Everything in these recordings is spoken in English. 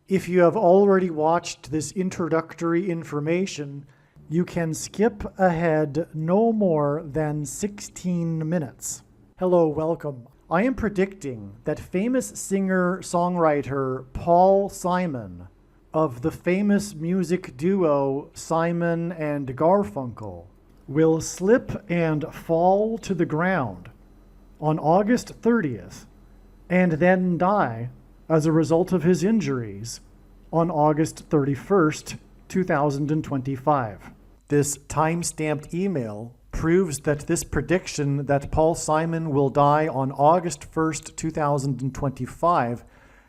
If you have already watched this introductory information, you can skip ahead no more than 16 minutes. Hello, welcome. I am predicting that famous singer-songwriter Paul Simon of the famous music duo Simon and Garfunkel will slip and fall to the ground on August 30th and then die as a result of his injuries on August 31st, 2025. This time-stamped email proves that this prediction that Paul Simon will die on August 1st, 2025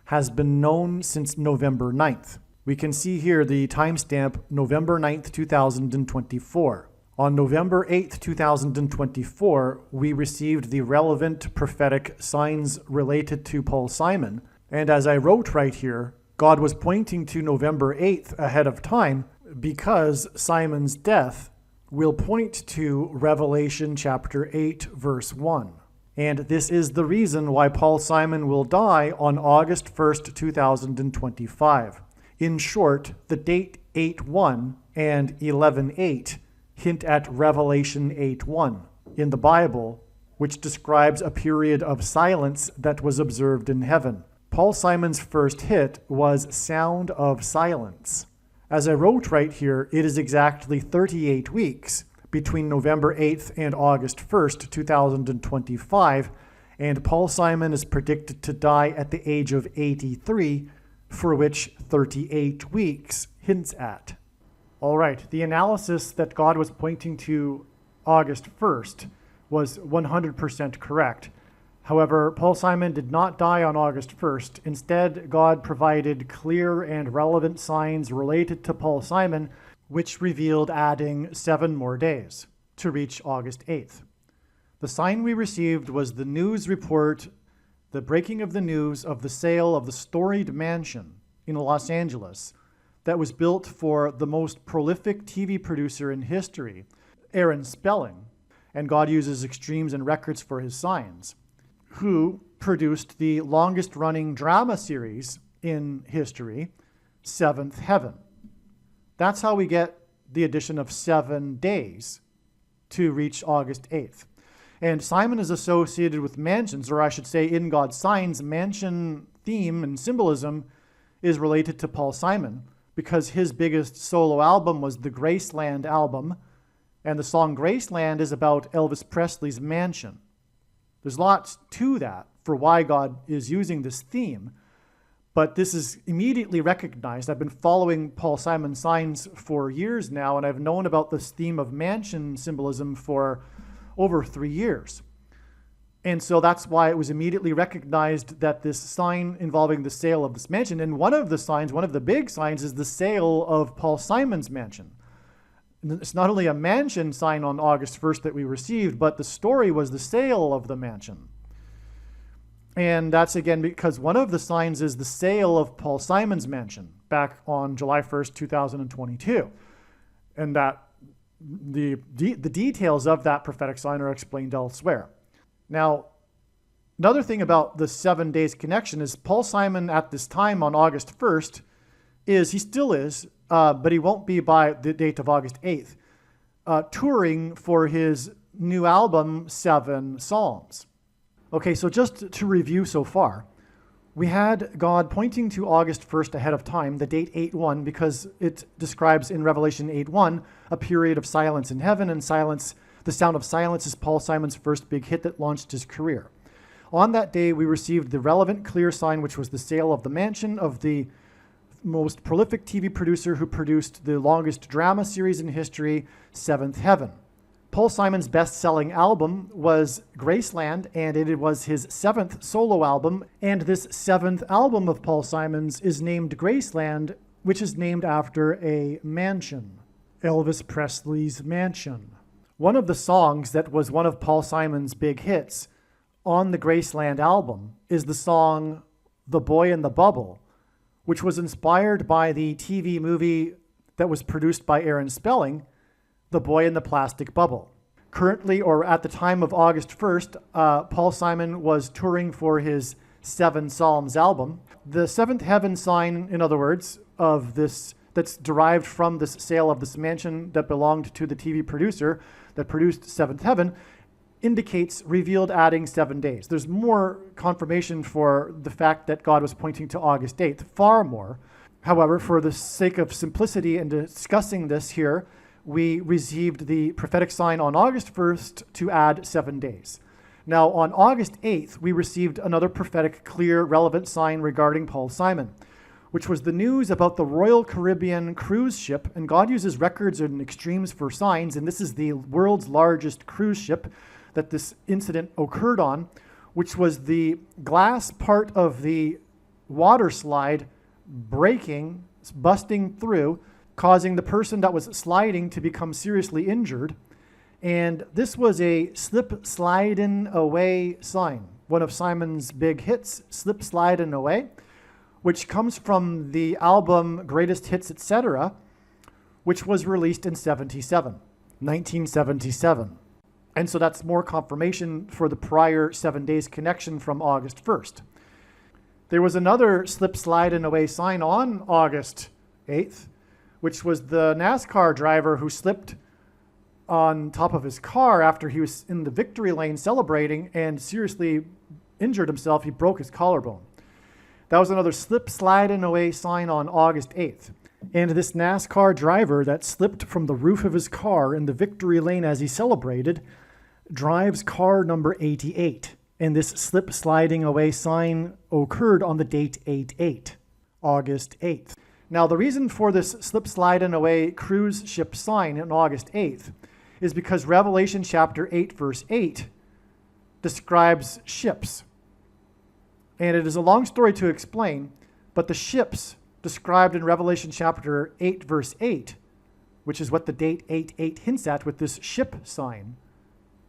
has been known since November 9th. We can see here the timestamp November 9th, 2024. On November 8th, 2024, we received the relevant prophetic signs related to Paul Simon. And as I wrote right here, God was pointing to November 8th ahead of time because Simon's death will point to Revelation chapter 8, verse 1. And this is the reason why Paul Simon will die on August 1st, 2025. In short, the date 8:1 and 11:8 hint at Revelation 8:1 in the Bible, which describes a period of silence that was observed in heaven. Paul Simon's first hit was Sound of Silence. As I wrote right here, it is exactly 38 weeks between November 8th and August 1st, 2025, and Paul Simon is predicted to die at the age of 83, for which 38 weeks hints at. All right, the analysis that God was pointing to August 1st was 100% correct. However, Paul Simon did not die on August 1st. Instead, God provided clear and relevant signs related to Paul Simon, which revealed adding 7 more days to reach August 8th. The sign we received was the news report, the breaking of the news of the sale of the storied mansion in Los Angeles that was built for the most prolific TV producer in history, Aaron Spelling, and God uses extremes and records for his signs, who produced the longest-running drama series in history, Seventh Heaven. That's how we get the addition of 7 days to reach August 8th. And Simon is associated with mansions, or I should say in God's signs, mansion theme and symbolism is related to Paul Simon, because his biggest solo album was the Graceland album, and the song Graceland is about Elvis Presley's mansion. There's lots to that for why God is using this theme, but this is immediately recognized. I've been following Paul Simon's signs for years now, and I've known about this theme of mansion symbolism for over 3 years. And so that's why it was immediately recognized that this sign involving the sale of this mansion, and one of the big signs is the sale of Paul Simon's mansion. It's not only a mansion sign on August 1st that we received, but the story was the sale of the mansion. And that's again because one of the signs is the sale of Paul Simon's mansion back on July 1st, 2022. And that the details of that prophetic sign are explained elsewhere. Now, another thing about the 7 days connection is Paul Simon at this time on August 1st he still is, but he won't be by the date of August 8th, touring for his new album, 7 Psalms. Okay, so just to review so far, we had God pointing to August 1st ahead of time, the date 8:1, because it describes in Revelation 8:1 a period of silence in heaven, and silence. The Sound of Silence is Paul Simon's first big hit that launched his career. On that day, we received the relevant clear sign, which was the sale of the mansion of the most prolific TV producer who produced the longest drama series in history, Seventh Heaven. Paul Simon's best-selling album was Graceland, and it was his 7th solo album, and this 7th album of Paul Simon's is named Graceland, which is named after a mansion, Elvis Presley's mansion. One of the songs that was one of Paul Simon's big hits on the Graceland album is the song The Boy in the Bubble, which was inspired by the TV movie that was produced by Aaron Spelling, The Boy in the Plastic Bubble. Currently, or at the time of August 1st, Paul Simon was touring for his 7 Psalms album. the seventh heaven sign, in other words, of this, that's derived from this sale of this mansion that belonged to the TV producer that produced Seventh Heaven, indicates revealed adding 7 days. There's more confirmation for the fact that God was pointing to August 8th, far more. However, for the sake of simplicity in discussing this here, we received the prophetic sign on August 1st to add 7 days. Now, on August 8th, we received another prophetic, clear, relevant sign regarding Paul Simon, which was the news about the Royal Caribbean cruise ship. And God uses records and extremes for signs, and this is the world's largest cruise ship that this incident occurred on, which was the glass part of the water slide breaking, busting through, causing the person that was sliding to become seriously injured. And this was a slip sliding away sign, one of Simon's big hits, Slip Sliding Away, which comes from the album Greatest Hits, etc., which was released in 1977. And so that's more confirmation for the prior 7 days connection from August 1st. There was another slip sliding away sign on August 8th, which was the NASCAR driver who slipped on top of his car after he was in the victory lane celebrating and seriously injured himself. He broke his collarbone. That was another slip sliding away sign on August 8th. And this NASCAR driver that slipped from the roof of his car in the victory lane as he celebrated drives car number 88. And this slip sliding away sign occurred on the date 8/8, August 8th. Now, the reason for this slip sliding away cruise ship sign on August 8th is because Revelation chapter 8, verse 8 describes ships. And it is a long story to explain, but the ships described in Revelation chapter 8, verse 8, which is what the date 8/8 hints at with this ship sign,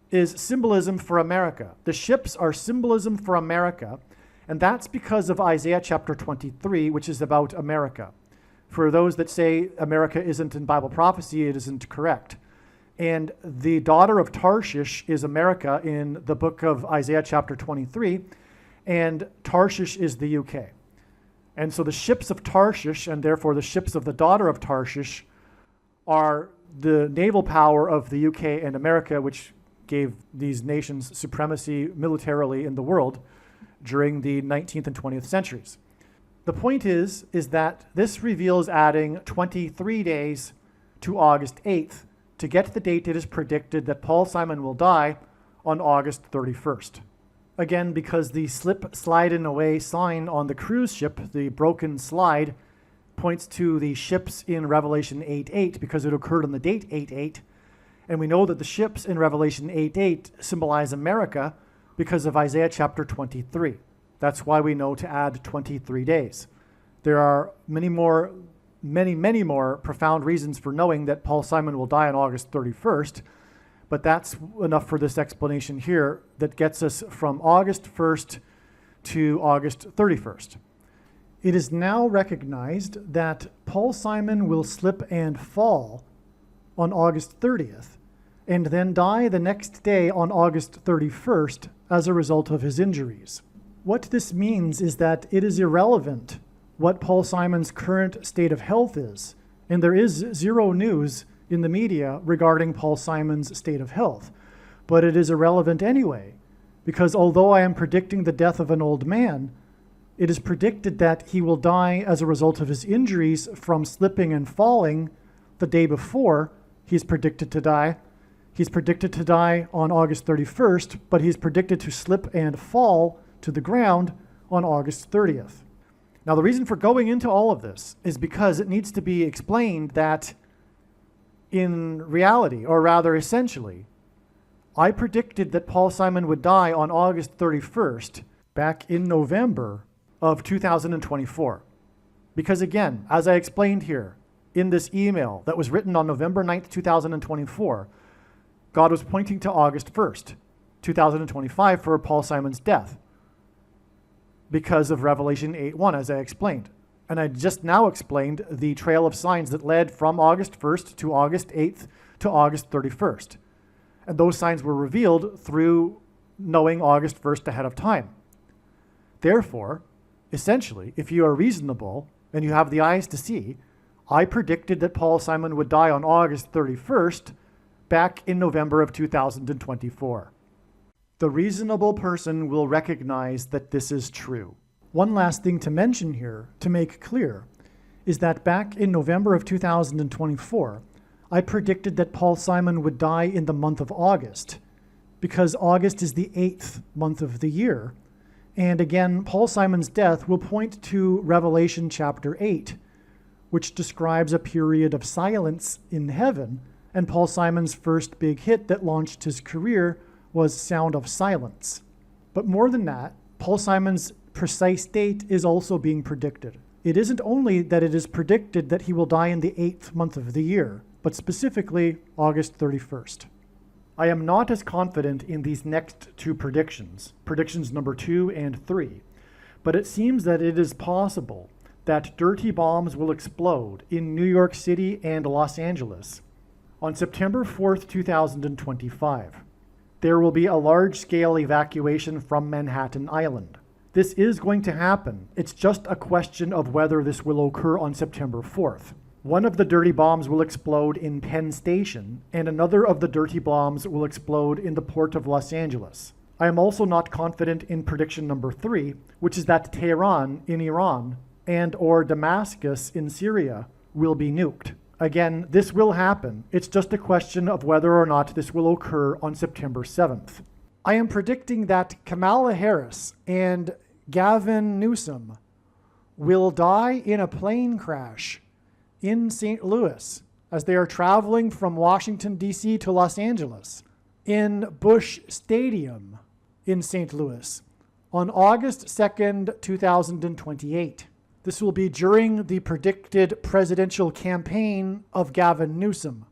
is symbolism for America. The ships are symbolism for America, and that's because of Isaiah chapter 23, which is about America. For those that say America isn't in Bible prophecy, it isn't correct. And the daughter of Tarshish is America in the book of Isaiah chapter 23, and Tarshish is the UK. And so the ships of Tarshish, and therefore the ships of the daughter of Tarshish, are the naval power of the UK and America, which gave these nations supremacy militarily in the world during the 19th and 20th centuries. The point is that this reveals adding 23 days to August 8th to get the date it is predicted that Paul Simon will die on August 31st. Again, because the slip sliding away sign on the cruise ship, the broken slide, points to the ships in Revelation 8:8 because it occurred on the date 8/8. And we know that the ships in Revelation 8:8 symbolize America because of Isaiah chapter 23. That's why we know to add 23 days. There are many more profound reasons for knowing that Paul Simon will die on August 31st, but that's enough for this explanation here that gets us from August 1st to August 31st. It is now recognized that Paul Simon will slip and fall on August 30th, and then die the next day on August 31st as a result of his injuries. What this means is that it is irrelevant what Paul Simon's current state of health is, and there is zero news in the media regarding Paul Simon's state of health. But it is irrelevant anyway, because although I am predicting the death of an old man, it is predicted that he will die as a result of his injuries from slipping and falling the day before he's predicted to die. He's predicted to die on August 31st, but he's predicted to slip and fall to the ground on August 30th. Now, the reason for going into all of this is because it needs to be explained that in reality, or rather essentially, I predicted that Paul Simon would die on August 31st back in November of 2024. Because again, as I explained here in this email that was written on November 9th, 2024, God was pointing to August 1st, 2025 for Paul Simon's death because of Revelation 8:1, as I explained. And I just now explained the trail of signs that led from August 1st to August 8th to August 31st. And those signs were revealed through knowing August 1st ahead of time. Therefore, Essentially, if you are reasonable and you have the eyes to see, I predicted that Paul Simon would die on August 31st back in November of 2024. The reasonable person will recognize that this is true. One last thing to mention here, to make clear, is that back in November of 2024, I predicted that Paul Simon would die in the month of August, because August is the 8th month of the year. And again, Paul Simon's death will point to Revelation chapter 8, which describes a period of silence in heaven, and Paul Simon's first big hit that launched his career was Sound of Silence. But more than that, Paul Simon's precise date is also being predicted. It isn't only that it is predicted that he will die in the 8th month of the year, but specifically August 31st. I am not as confident in these next two predictions number 2 and 3, but it seems that it is possible that dirty bombs will explode in New York City and Los Angeles on September 4th, 2025. There will be a large-scale evacuation from Manhattan Island. This is going to happen. It's just a question of whether this will occur on September 4th. One of the dirty bombs will explode in Penn Station, and another of the dirty bombs will explode in the port of Los Angeles. I am also not confident in prediction number 3, which is that Tehran in Iran and or Damascus in Syria will be nuked. Again, this will happen. It's just a question of whether or not this will occur on September 7th. I am predicting that Kamala Harris and Gavin Newsom will die in a plane crash in St. Louis as they are traveling from Washington, D.C. to Los Angeles in Busch Stadium in St. Louis on August 2nd, 2028. This will be during the predicted presidential campaign of Gavin Newsom.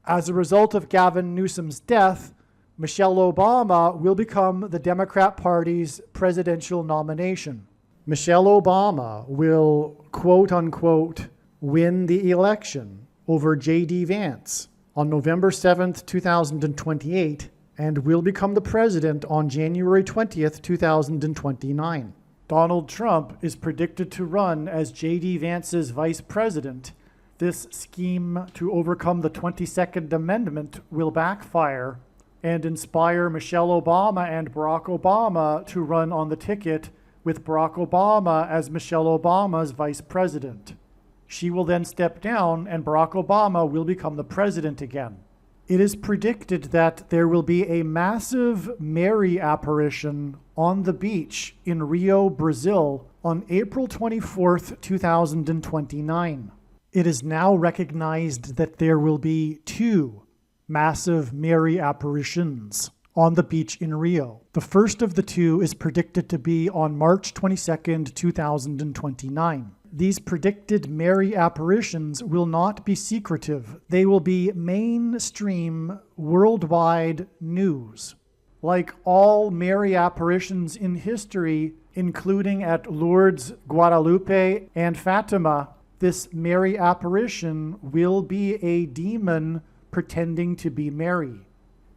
As a result of Gavin Newsom's death, Michelle Obama will become the Democrat Party's presidential nomination. Michelle Obama will, quote unquote, win the election over J.D. Vance on November 7th, 2028, and will become the president on January 20th, 2029. Donald Trump is predicted to run as J.D. Vance's vice president. This scheme to overcome the 22nd Amendment will backfire and inspire Michelle Obama and Barack Obama to run on the ticket with Barack Obama as Michelle Obama's vice president. She will then step down and Barack Obama will become the president again. It is predicted that there will be a massive Mary apparition on the beach in Rio, Brazil on April 24th, 2029. It is now recognized that there will be 2 massive Mary apparitions on the beach in Rio. The first of the 2 is predicted to be on March 22nd, 2029. These predicted Mary apparitions will not be secretive. They will be mainstream, worldwide news. Like all Mary apparitions in history, including at Lourdes, Guadalupe, and Fatima, this Mary apparition will be a demon pretending to be Mary.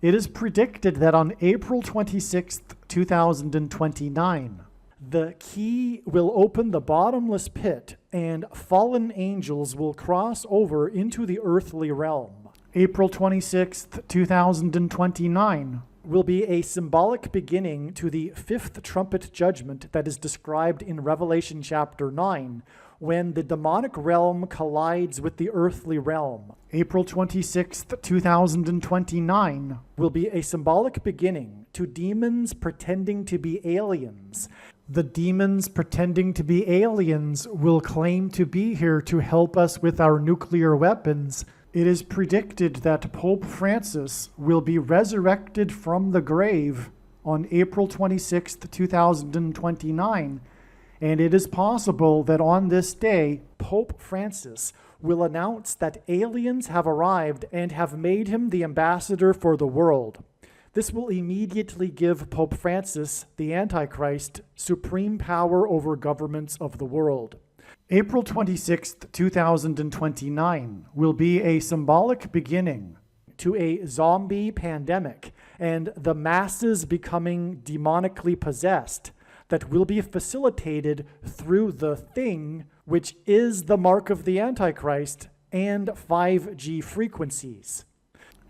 It is predicted that on April 26th, 2029, the key will open the bottomless pit and fallen angels will cross over into the earthly realm. April 26th, 2029 will be a symbolic beginning to the 5th trumpet judgment that is described in Revelation chapter 9, when the demonic realm collides with the earthly realm. April 26th, 2029 will be a symbolic beginning to demons pretending to be aliens. The demons pretending to be aliens will claim to be here to help us with our nuclear weapons. It is predicted that Pope Francis will be resurrected from the grave on April 26th, 2029, and it is possible that on this day, Pope Francis will announce that aliens have arrived and have made him the ambassador for the world. This will immediately give Pope Francis, the Antichrist, supreme power over governments of the world. April 26th, 2029 will be a symbolic beginning to a zombie pandemic and the masses becoming demonically possessed. that will be facilitated through the thing, which is the mark of the Antichrist and 5G frequencies.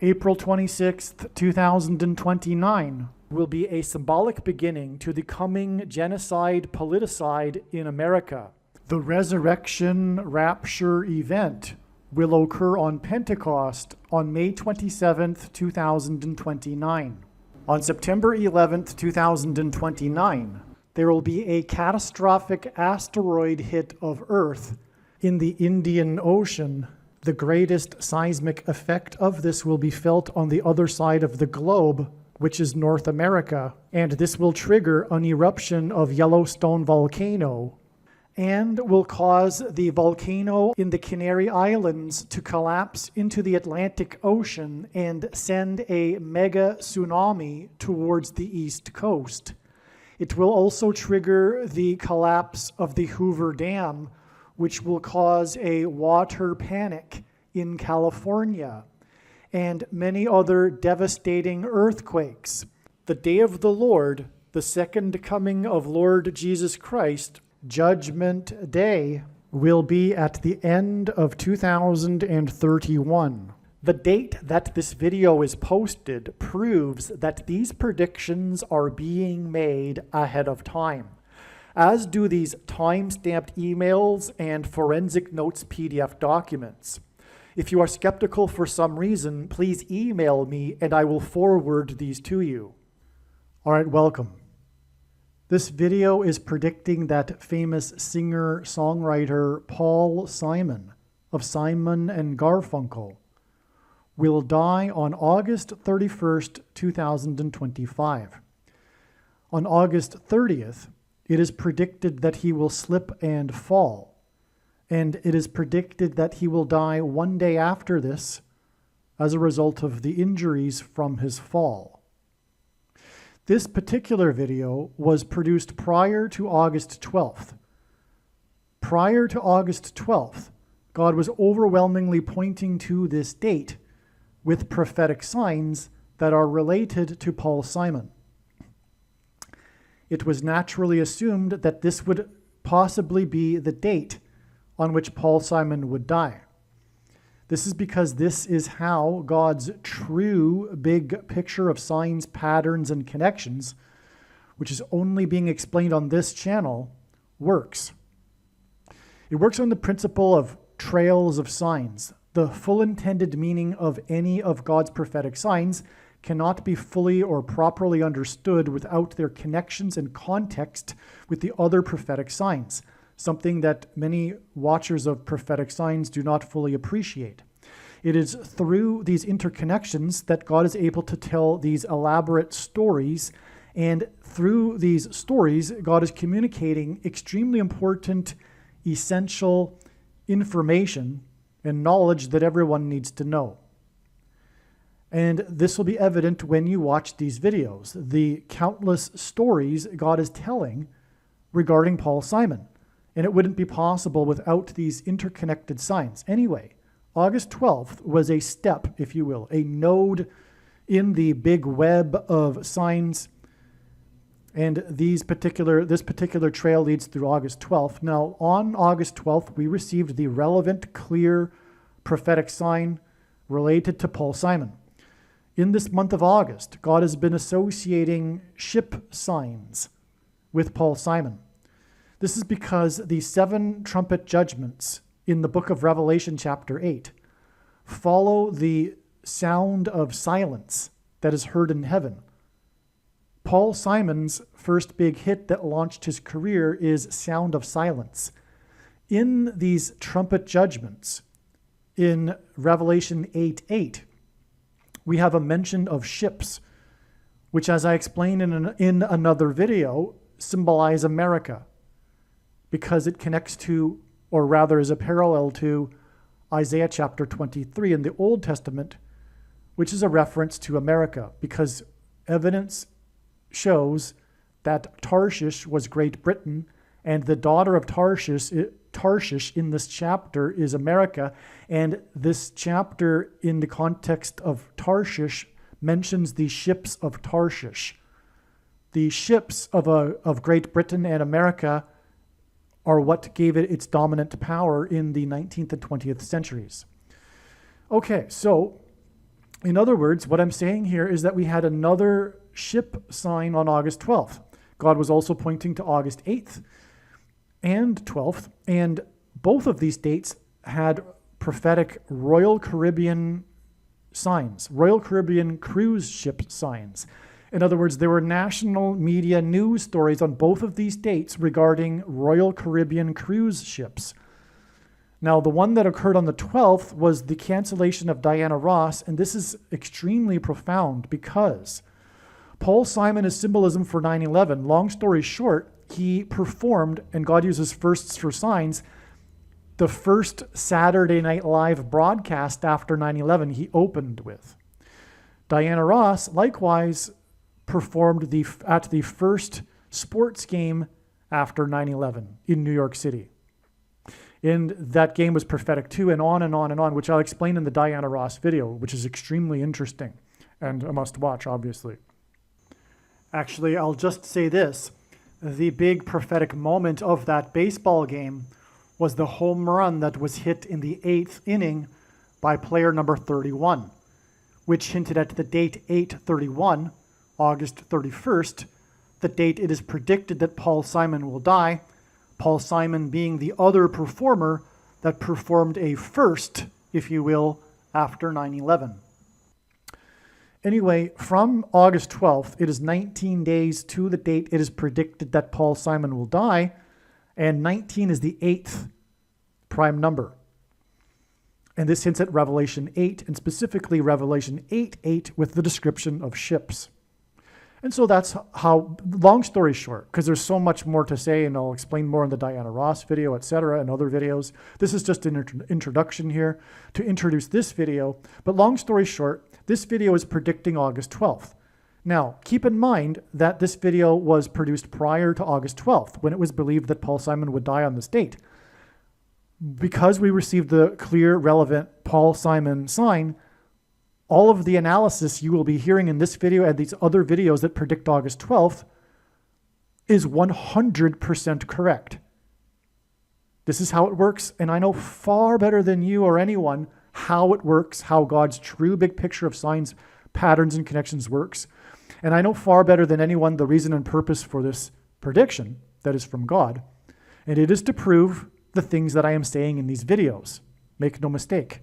April 26th, 2029 will be a symbolic beginning to the coming genocide politicide in America. The resurrection rapture event will occur on Pentecost on May 27th, 2029. On September 11th, 2029, there will be a catastrophic asteroid hit of Earth in the Indian Ocean. The greatest seismic effect of this will be felt on the other side of the globe, which is North America, and this will trigger an eruption of Yellowstone volcano and will cause the volcano in the Canary Islands to collapse into the Atlantic Ocean and send a mega tsunami towards the East Coast. It will also trigger the collapse of the Hoover Dam, which will cause a water panic in California, and many other devastating earthquakes. The day of the Lord, the second coming of Lord Jesus Christ, Judgment Day, will be at the end of 2031. The date that this video is posted proves that these predictions are being made ahead of time, as do these time-stamped emails and forensic notes PDF documents. If you are skeptical for some reason, please email me and I will forward these to you. All right, welcome. This video is predicting that famous singer-songwriter Paul Simon of Simon and Garfunkel will die on August 31st, 2025. On August 30th, it is predicted that he will slip and fall, and it is predicted that he will die one day after this as a result of the injuries from his fall. This particular video was produced prior to August 12th. Prior to August 12th, God was overwhelmingly pointing to this date with prophetic signs that are related to Paul Simon. It was naturally assumed that this would possibly be the date on which Paul Simon would die. This is because this is how God's true big picture of signs, patterns, and connections, which is only being explained on this channel, works. It works on the principle of trails of signs. The full intended meaning of any of God's prophetic signs cannot be fully or properly understood without their connections and context with the other prophetic signs, something that many watchers of prophetic signs do not fully appreciate. It is through these interconnections that God is able to tell these elaborate stories, and through these stories, God is communicating extremely important, essential information and knowledge that everyone needs to know. And this will be evident when you watch these videos, the countless stories God is telling regarding Paul Simon. And it wouldn't be possible without these interconnected signs. Anyway, August 12th was a step, if you will, a node in the big web of signs. And this particular trail leads through August 12th. Now, on August 12th, we received the relevant, clear prophetic sign related to Paul Simon. In this month of August, God has been associating ship signs with Paul Simon. This is because the 7 trumpet judgments in the book of Revelation chapter 8 follow the sound of silence that is heard in heaven. Paul Simon's first big hit that launched his career is Sound of Silence. In these trumpet judgments, in Revelation 8:8, we have a mention of ships, which, as I explained in another video, symbolize America, because it connects to, or rather is a parallel to, Isaiah chapter 23 in the Old Testament, which is a reference to America, because evidence shows that Tarshish was Great Britain, and the daughter of Tarshish in this chapter is America, and this chapter in the context of Tarshish mentions the ships of Tarshish. The ships of Great Britain and America are what gave it its dominant power in the 19th and 20th centuries. Okay, so in other words, what I'm saying here is that we had another ship sign on August 12th. God was also pointing to August 8th and 12th, and both of these dates had prophetic Royal Caribbean signs, Royal Caribbean cruise ship signs. In other words, there were national media news stories on both of these dates regarding Royal Caribbean cruise ships. Now, the one that occurred on the 12th was the cancellation of Diana Ross, and this is extremely profound because Paul Simon is symbolism for 9/11. Long story short, he performed, and God uses firsts for signs, the first Saturday Night Live broadcast after 9/11 he opened with. Diana Ross likewise performed at the first sports game after 9/11 in New York City. And that game was prophetic too, and on and on and on, which I'll explain in the Diana Ross video, which is extremely interesting and a must watch, obviously. Actually, I'll just say this. The big prophetic moment of that baseball game was the home run that was hit in the 8th inning by player number 31, which hinted at the date 8/31, August 31st, the date it is predicted that Paul Simon will die, Paul Simon being the other performer that performed a first, if you will, after 9/11. Anyway, from August 12th, it is 19 days to the date it is predicted that Paul Simon will die, and 19 is the 8th prime number. And this hints at Revelation 8, and specifically Revelation 8:8 with the description of ships. And so that's how, long story short, because there's so much more to say, and I'll explain more in the Diana Ross video, etc., and other videos. This is just an introduction here to introduce this video. But long story short, this video is predicting August 12th. Now, keep in mind that this video was produced prior to August 12th, when it was believed that Paul Simon would die on this date. Because we received the clear, relevant Paul Simon sign, all of the analysis you will be hearing in this video and these other videos that predict August 12th is 100% correct. This is how it works, and I know far better than you or anyone how it works, how God's true big picture of signs, patterns, and connections works. And I know far better than anyone the reason and purpose for this prediction that is from God, and it is to prove the things that I am saying in these videos. Make no mistake.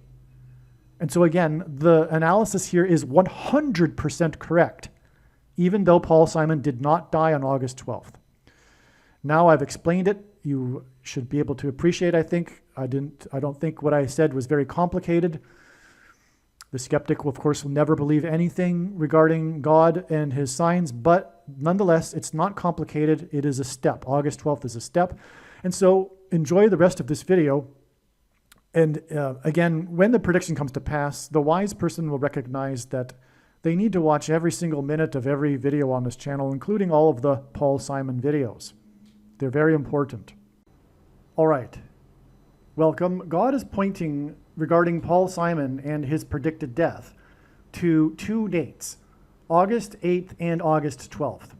And so again, the analysis here is 100% correct, even though Paul Simon did not die on August 12th. Now I've explained it. You should be able to appreciate, I think. I don't think what I said was very complicated. The skeptic, of course, will never believe anything regarding God and his signs, but nonetheless, it's not complicated. It is a step. August 12th is a step. And so enjoy the rest of this video. And again, when the prediction comes to pass, the wise person will recognize that they need to watch every single minute of every video on this channel, including all of the Paul Simon videos. They're very important. All right. Welcome. God is pointing regarding Paul Simon and his predicted death to two dates, August 8th and August 12th.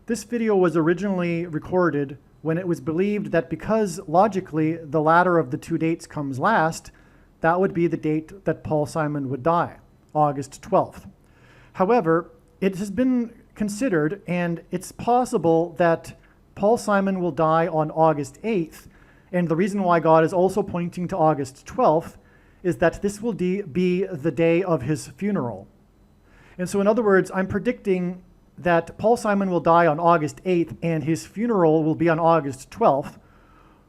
This video was originally recorded when it was believed that because logically the latter of the two dates comes last, that would be the date that Paul Simon would die, August 12th. However, it has been considered, and it's possible that Paul Simon will die on August 8th, and the reason why God is also pointing to August 12th is that this will be the day of his funeral. And so in other words, I'm predicting that Paul Simon will die on August 8th and his funeral will be on August 12th,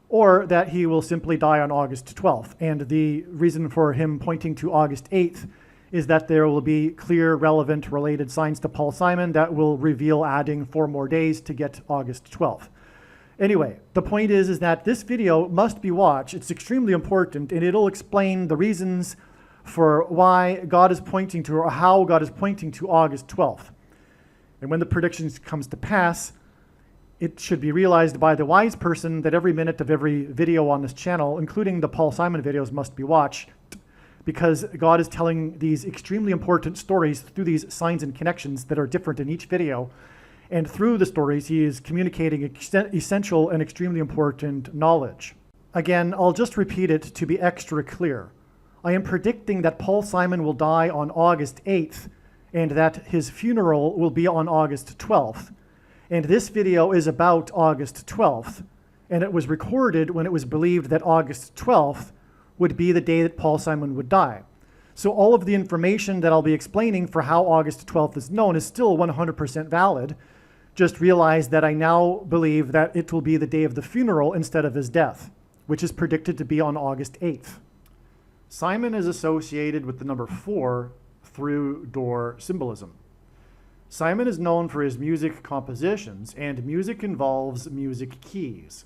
or that he will simply die on August 12th. And the reason for him pointing to August 8th is that there will be clear, relevant, related signs to Paul Simon that will reveal adding 4 more days to get August 12th. Anyway, the point is that this video must be watched. It's extremely important, and it'll explain the reasons for why God is pointing to, or how God is pointing to August 12th. And when the prediction comes to pass, it should be realized by the wise person that every minute of every video on this channel, including the Paul Simon videos, must be watched, because God is telling these extremely important stories through these signs and connections that are different in each video. And through the stories, he is communicating essential and extremely important knowledge. Again, I'll just repeat it to be extra clear. I am predicting that Paul Simon will die on August 8th and that his funeral will be on August 12th. And this video is about August 12th. And it was recorded when it was believed that August 12th would be the day that Paul Simon would die. So all of the information that I'll be explaining for how August 12th is known is still 100% valid. Just realize that I now believe that it will be the day of the funeral instead of his death, which is predicted to be on August 8th. Simon is associated with the number 4 through door symbolism. Simon is known for his music compositions, and music involves music keys.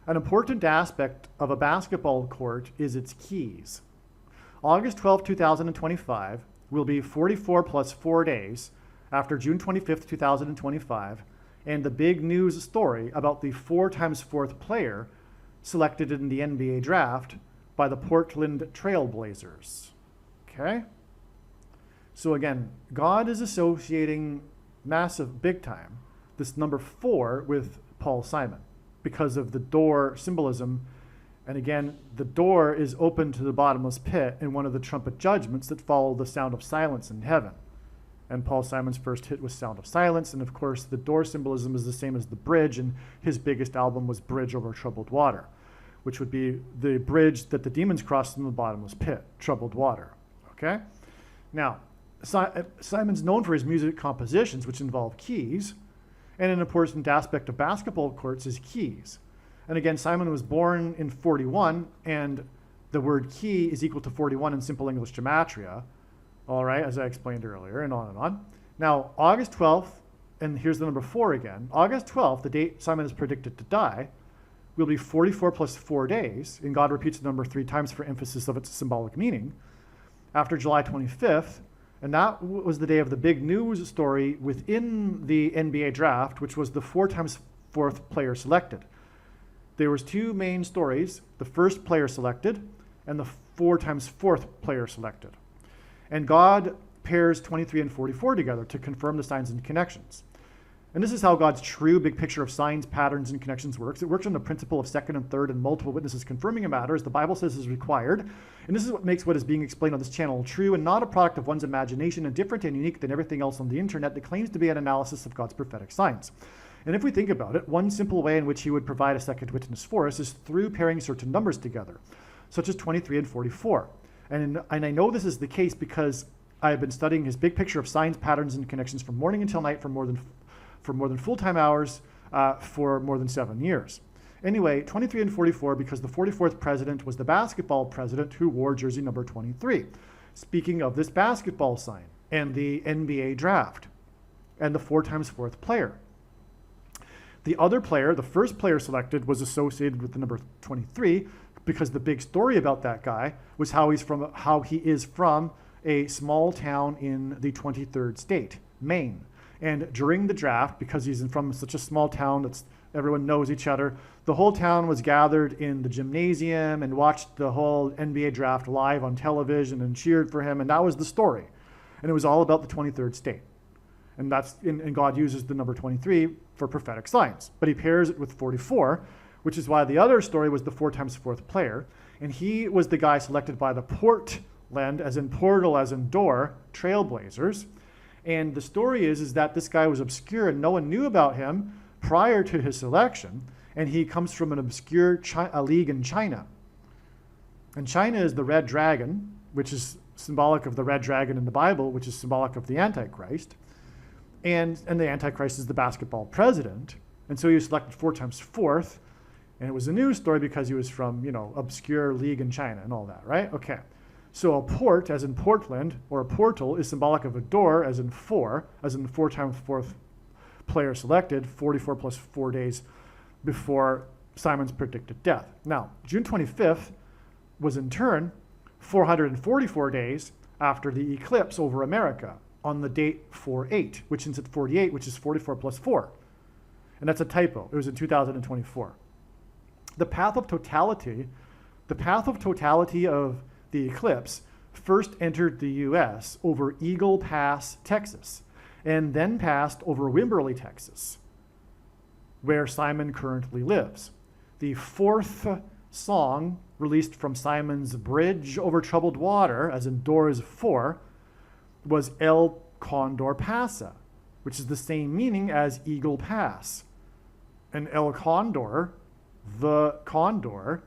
An important aspect of a basketball court is its keys. August 12, 2025 will be 44 plus 4 days after June 25, 2025, and the big news story about the 4x4th player selected in the NBA draft by the Portland Trail Blazers. Okay? So again, God is associating massive, big time, this number 4 with Paul Simon because of the door symbolism. And again, the door is open to the bottomless pit in one of the trumpet judgments that follow the sound of silence in heaven. And Paul Simon's first hit was Sound of Silence. And of course, the door symbolism is the same as the bridge. And his biggest album was Bridge Over Troubled Water, which would be the bridge that the demons crossed in the bottomless pit, troubled water. Okay? Now, Simon's known for his music compositions, which involve keys. And an important aspect of basketball courts is keys. And again, Simon was born in 41, and the word key is equal to 41 in simple English gematria, all right, as I explained earlier, and on and on. Now, August 12th, and here's the number 4 again, August 12th, the date Simon is predicted to die, will be 44 plus 4 days, and God repeats the number 3 times for emphasis of its symbolic meaning, after July 25th, and that was the day of the big news story within the NBA draft, which was the 4x4th player selected. There was 2 main stories, the first player selected and the 4x4th player selected. And God pairs 23 and 44 together to confirm the signs and connections. And this is how God's true big picture of signs, patterns, and connections works. It works on the principle of second and third and multiple witnesses confirming a matter, as the Bible says is required. And this is what makes what is being explained on this channel true and not a product of one's imagination and different and unique than everything else on the internet that claims to be an analysis of God's prophetic signs. And if we think about it, one simple way in which he would provide a second witness for us is through pairing certain numbers together, such as 23 and 44. And I know this is the case because I have been studying his big picture of signs, patterns, and connections from morning until night for more than full-time hours for more than 7 years. Anyway, 23 and 44 because the 44th president was the basketball president who wore jersey number 23. Speaking of this basketball sign and the NBA draft and the 4x4th player. The other player, the first player selected, was associated with the number 23 because the big story about that guy was how he is from a small town in the 23rd state, Maine. And during the draft, because he's from such a small town that everyone knows each other, the whole town was gathered in the gymnasium and watched the whole NBA draft live on television and cheered for him, and that was the story. And it was all about the 23rd state. And God uses the number 23 for prophetic signs. But he pairs it with 44, which is why the other story was the 4x4th player. And he was the guy selected by the Portland, as in portal, as in door, Trailblazers. And the story is that this guy was obscure and no one knew about him prior to his selection. And he comes from an obscure league in China. And China is the red dragon, which is symbolic of the red dragon in the Bible, which is symbolic of the Antichrist. And the Antichrist is the basketball president. And so he was selected 4x4th. And it was a news story because he was from, obscure league in China and all that, right? Okay. So a port, as in Portland, or a portal, is symbolic of a door, as in 4, as in the 4x4th player selected, 44 plus 4 days before Simon's predicted death. Now, June 25th was in turn 444 days after the eclipse over America on the date 4/8, which is at 48, which is 44 plus 4. And that's a typo. It was in 2024. The path of totality of the eclipse first entered the U.S. over Eagle Pass, Texas. and then passed over Wimberley, Texas, where Simon currently lives. The fourth song released from Simon's Bridge Over Troubled Water, as in Doors 4, was El Condor Pasa, which is the same meaning as Eagle Pass. And El Condor, the condor,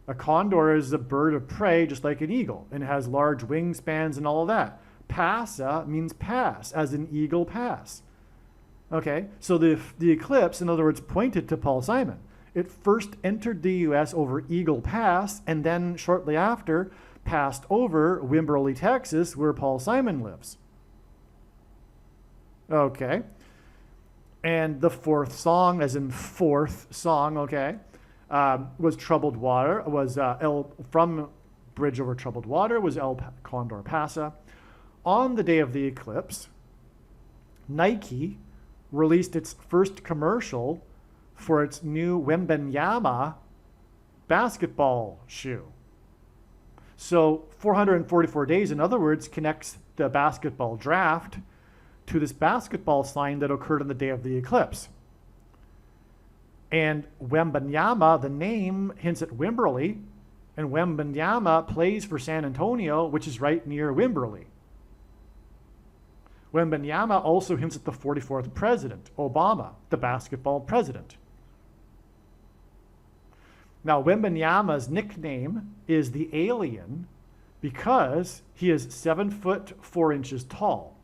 a condor is a bird of prey just like an eagle, and it has large wingspans and all of that. Pasa means pass, as in Eagle Pass. Okay, so the eclipse, in other words, pointed to Paul Simon. It first entered the U.S. over Eagle Pass, and then shortly after passed over Wimberley, Texas, where Paul Simon lives. Okay, and the fourth song, as in fourth song, okay, was Troubled Water, was from Bridge Over Troubled Water, was El Condor Pasa. On the day of the eclipse, Nike released its first commercial for its new Wembanyama basketball shoe. So 444 days, in other words, connects the basketball draft to this basketball sign that occurred on the day of the eclipse. And Wembanyama, the name, hints at Wimberley, and Wembanyama plays for San Antonio, which is right near Wimberley. Wembanyama also hints at the 44th president, Obama, the basketball president. Now, Wembanyama's nickname is the Alien because he is 7 foot 4 inches tall.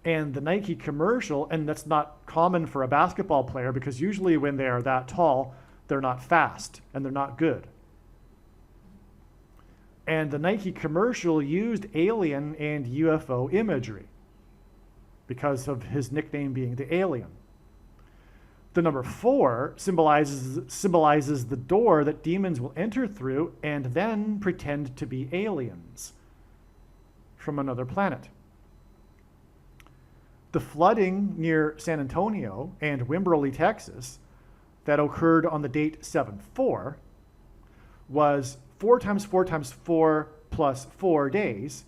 And the Nike commercial, and that's not common for a basketball player because usually when they are that tall, they're not fast and they're not good. And the Nike commercial used alien and UFO imagery because of his nickname being the Alien. The number 4 symbolizes the door that demons will enter through and then pretend to be aliens from another planet. The flooding near San Antonio and Wimberley, Texas, that occurred on the date 7/4 was 4 times 4 times 4 plus 4 days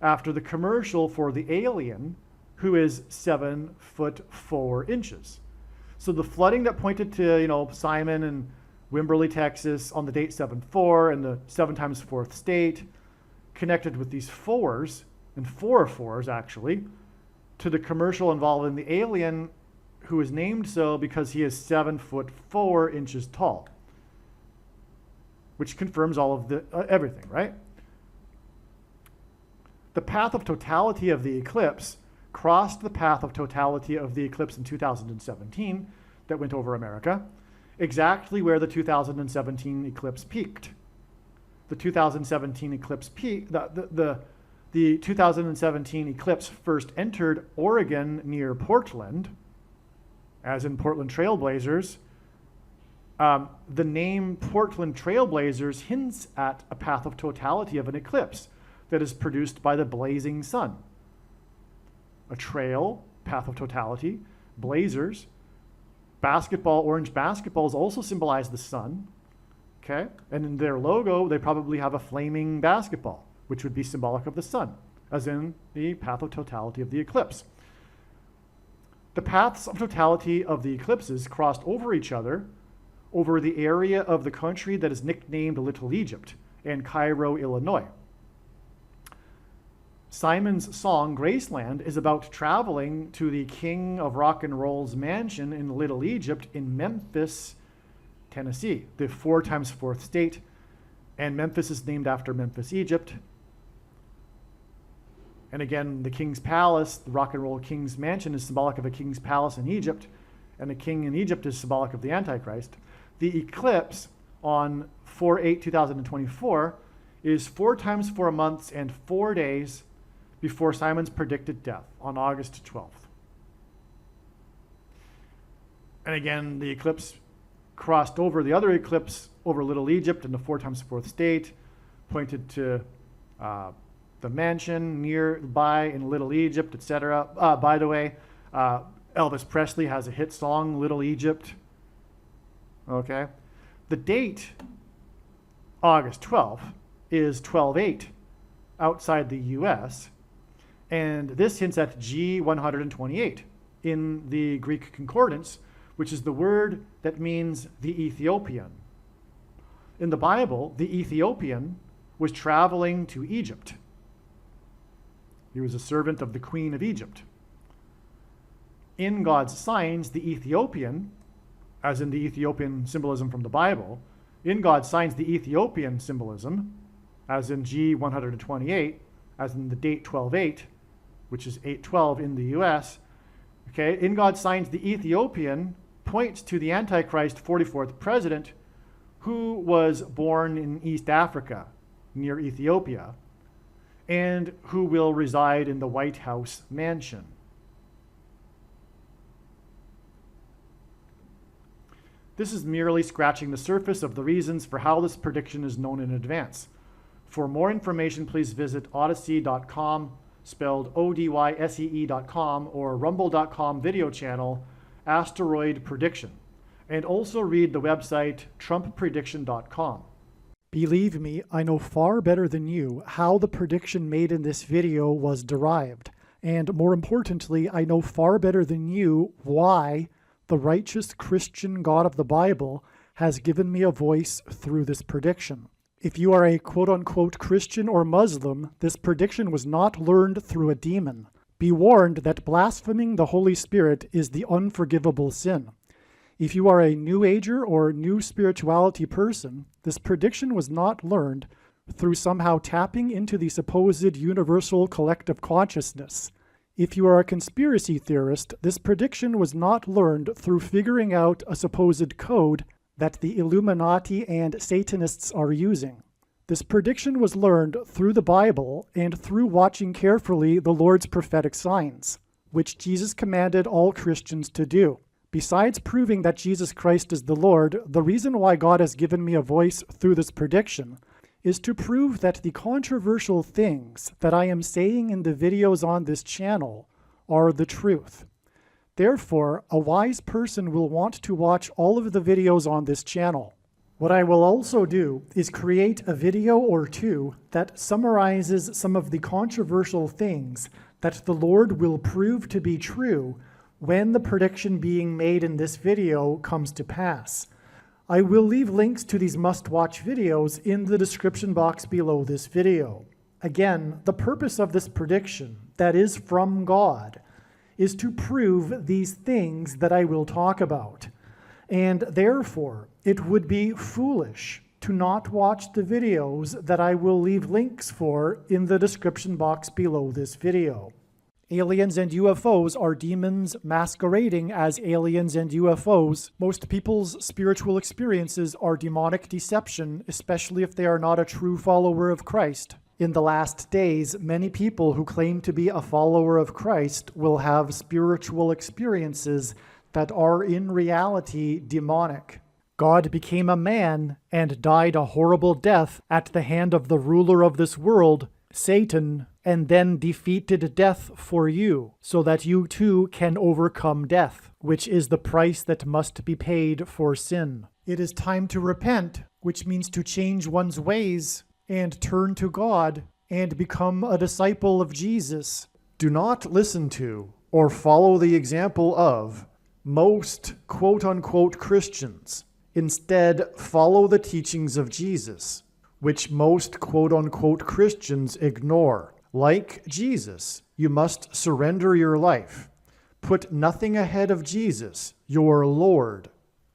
after the commercial for the Alien, who is 7 foot 4 inches. So the flooding that pointed to, Simon and Wimberley, Texas on the date 7/4 and the 7 times 4th state connected with these 4s, and 4 4s actually, to the commercial involving the Alien, who is named so because he is 7 foot 4 inches tall, which confirms all of the everything, right? The path of totality of the eclipse crossed the path of totality of the eclipse in 2017 that went over America, exactly where the 2017 eclipse peaked. The 2017 eclipse peaked, the 2017 eclipse first entered Oregon near Portland, as in Portland Trailblazers. The name Portland Trailblazers hints at a path of totality of an eclipse that is produced by the blazing sun. A trail, path of totality, blazers, basketball, orange basketballs also symbolize the sun, okay? And in their logo, they probably have a flaming basketball, which would be symbolic of the sun, as in the path of totality of the eclipse. The paths of totality of the eclipses crossed over each other over the area of the country that is nicknamed Little Egypt and Cairo, Illinois. Simon's song, Graceland, is about traveling to the king of rock and roll's mansion in Little Egypt in Memphis, Tennessee, the 4 times 4th state. And Memphis is named after Memphis, Egypt. And again, the king's palace, the rock and roll king's mansion, is symbolic of a king's palace in Egypt. And the king in Egypt is symbolic of the Antichrist. The eclipse on 4/8/2024 is 4 times 4 months and 4 days before Simon's predicted death on August 12th. And again, the eclipse crossed over the other eclipse over Little Egypt in the 4 times 4th state, pointed to the mansion nearby in Little Egypt, etc. By the way, Elvis Presley has a hit song, Little Egypt. Okay. The date, August 12th, is 12/8 outside the US. And this hints at G128 in the Greek concordance, which is the word that means the Ethiopian. In the Bible, the Ethiopian was traveling to Egypt. He was a servant of the Queen of Egypt. In God's signs, the Ethiopian, as in the Ethiopian symbolism from the Bible, in God's signs, the Ethiopian symbolism, as in G128, as in the date 12/8, which is 8/12 in the US, okay, in God's signs, the Ethiopian points to the Antichrist 44th president who was born in East Africa, near Ethiopia, and who will reside in the White House mansion. This is merely scratching the surface of the reasons for how this prediction is known in advance. For more information, please visit odyssey.com, spelled ODYSEE.com, or rumble.com video channel, Asteroid Prediction, and also read the website trumpprediction.com. Believe me, I know far better than you how the prediction made in this video was derived, and more importantly, I know far better than you why the righteous Christian God of the Bible has given me a voice through this prediction. If you are a quote-unquote Christian or Muslim, this prediction was not learned through a demon. Be warned that blaspheming the Holy Spirit is the unforgivable sin. If you are a New Ager or New Spirituality person, this prediction was not learned through somehow tapping into the supposed universal collective consciousness. If you are a conspiracy theorist, this prediction was not learned through figuring out a supposed code that the Illuminati and Satanists are using. This prediction was learned through the Bible and through watching carefully the Lord's prophetic signs, which Jesus commanded all Christians to do. Besides proving that Jesus Christ is the Lord, the reason why God has given me a voice through this prediction is to prove that the controversial things that I am saying in the videos on this channel are the truth. Therefore, a wise person will want to watch all of the videos on this channel. What I will also do is create a video or two that summarizes some of the controversial things that the Lord will prove to be true when the prediction being made in this video comes to pass. I will leave links to these must-watch videos in the description box below this video. Again, the purpose of this prediction, that is from God, is to prove these things that I will talk about. And therefore, it would be foolish to not watch the videos that I will leave links for in the description box below this video. Aliens and UFOs are demons masquerading as aliens and UFOs. Most people's spiritual experiences are demonic deception, especially if they are not a true follower of Christ. In the last days, many people who claim to be a follower of Christ will have spiritual experiences that are in reality demonic. God became a man and died a horrible death at the hand of the ruler of this world, Satan, and then defeated death for you, so that you too can overcome death, which is the price that must be paid for sin. It is time to repent, which means to change one's ways and turn to God and become a disciple of Jesus. Do not listen to or follow the example of most quote-unquote Christians. Instead, follow the teachings of Jesus, which most quote-unquote Christians ignore. Like Jesus, you must surrender your life. Put nothing ahead of Jesus, your Lord.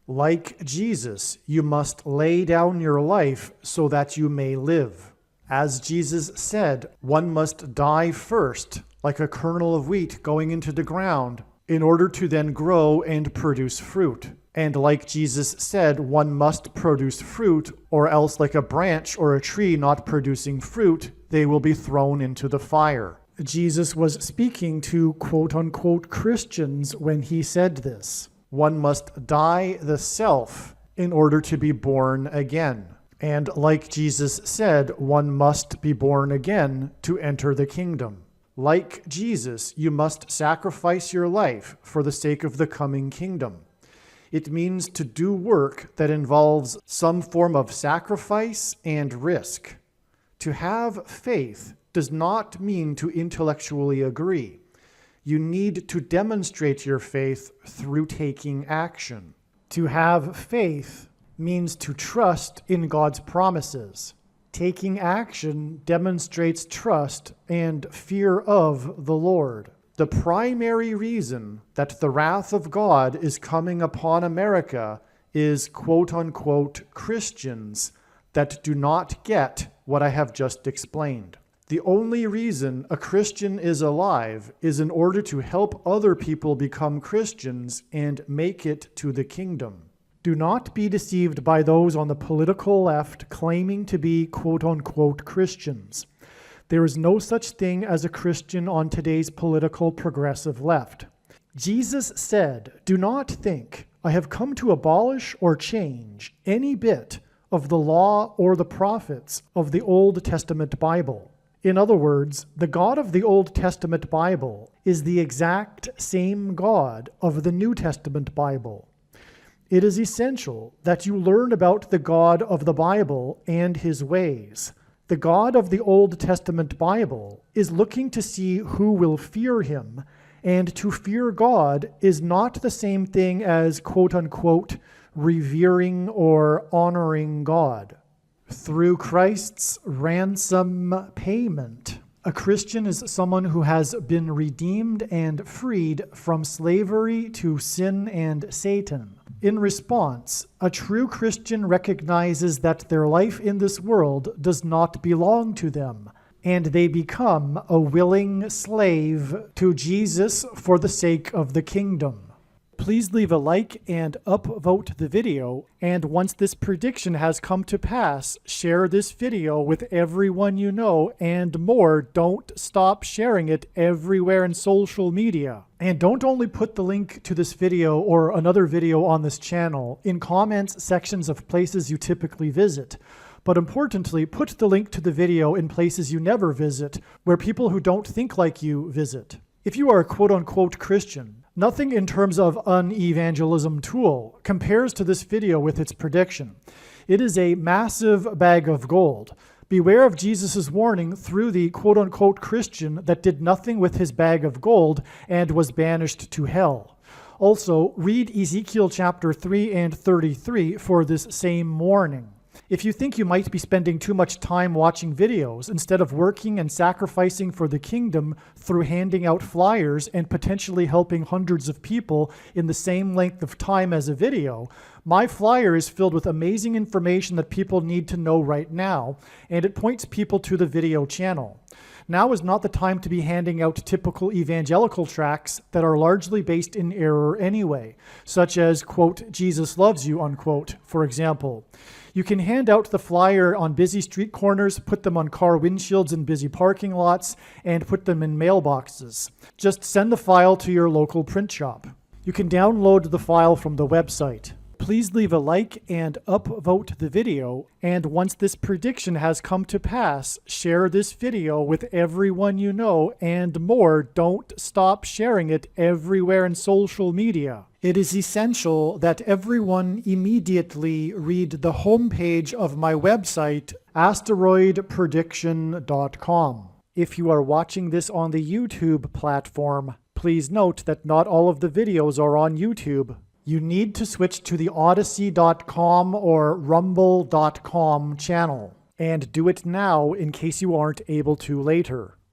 Like Jesus, you must lay down your life so that you may live. As Jesus said, one must die first, like a kernel of wheat going into the ground, in order to then grow and produce fruit. And like Jesus said, one must produce fruit, or else like a branch or a tree not producing fruit, they will be thrown into the fire. Jesus was speaking to quote-unquote Christians when he said this. One must die the self in order to be born again. And like Jesus said, one must be born again to enter the kingdom. Like Jesus, you must sacrifice your life for the sake of the coming kingdom. It means to do work that involves some form of sacrifice and risk. To have faith does not mean to intellectually agree. You need to demonstrate your faith through taking action. To have faith means to trust in God's promises. Taking action demonstrates trust and fear of the Lord. The primary reason that the wrath of God is coming upon America is quote-unquote Christians that do not get what I have just explained. The only reason a Christian is alive is in order to help other people become Christians and make it to the kingdom. Do not be deceived by those on the political left claiming to be quote-unquote Christians. There is no such thing as a Christian on today's political progressive left. Jesus said, "Do not think I have come to abolish or change any bit of the law or the prophets of the Old Testament Bible." In other words, the God of the Old Testament Bible is the exact same God of the New Testament Bible. It is essential that you learn about the God of the Bible and his ways. The God of the Old Testament Bible is looking to see who will fear him, and to fear God is not the same thing as quote-unquote revering or honoring God. Through Christ's ransom payment, a Christian is someone who has been redeemed and freed from slavery to sin and Satan. In response, a true Christian recognizes that their life in this world does not belong to them, and they become a willing slave to Jesus for the sake of the kingdom. Please leave a like and upvote the video, and once this prediction has come to pass, share this video with everyone you know, and more, don't stop sharing it everywhere in social media. And don't only put the link to this video or another video on this channel in comments sections of places you typically visit, but importantly, put the link to the video in places you never visit, where people who don't think like you visit. If you are a quote-unquote Christian, nothing in terms of an evangelism tool compares to this video with its prediction. It is a massive bag of gold. Beware of Jesus' warning through the quote-unquote Christian that did nothing with his bag of gold and was banished to hell. Also, read Ezekiel chapter 3 and 33 for this same warning. If you think you might be spending too much time watching videos instead of working and sacrificing for the kingdom through handing out flyers and potentially helping hundreds of people in the same length of time as a video, my flyer is filled with amazing information that people need to know right now, and it points people to the video channel. Now is not the time to be handing out typical evangelical tracts that are largely based in error anyway, such as, quote, Jesus loves you, unquote, for example. You can hand out the flyer on busy street corners, put them on car windshields in busy parking lots, and put them in mailboxes. Just send the file to your local print shop. You can download the file from the website. Please leave a like and upvote the video, and once this prediction has come to pass, share this video with everyone you know, and more, don't stop sharing it everywhere in social media. It is essential that everyone immediately read the homepage of my website, asteroidprediction.com. If you are watching this on the YouTube platform, please note that not all of the videos are on YouTube. You need to switch to the Odyssey.com or Rumble.com channel, and do it now in case you aren't able to later.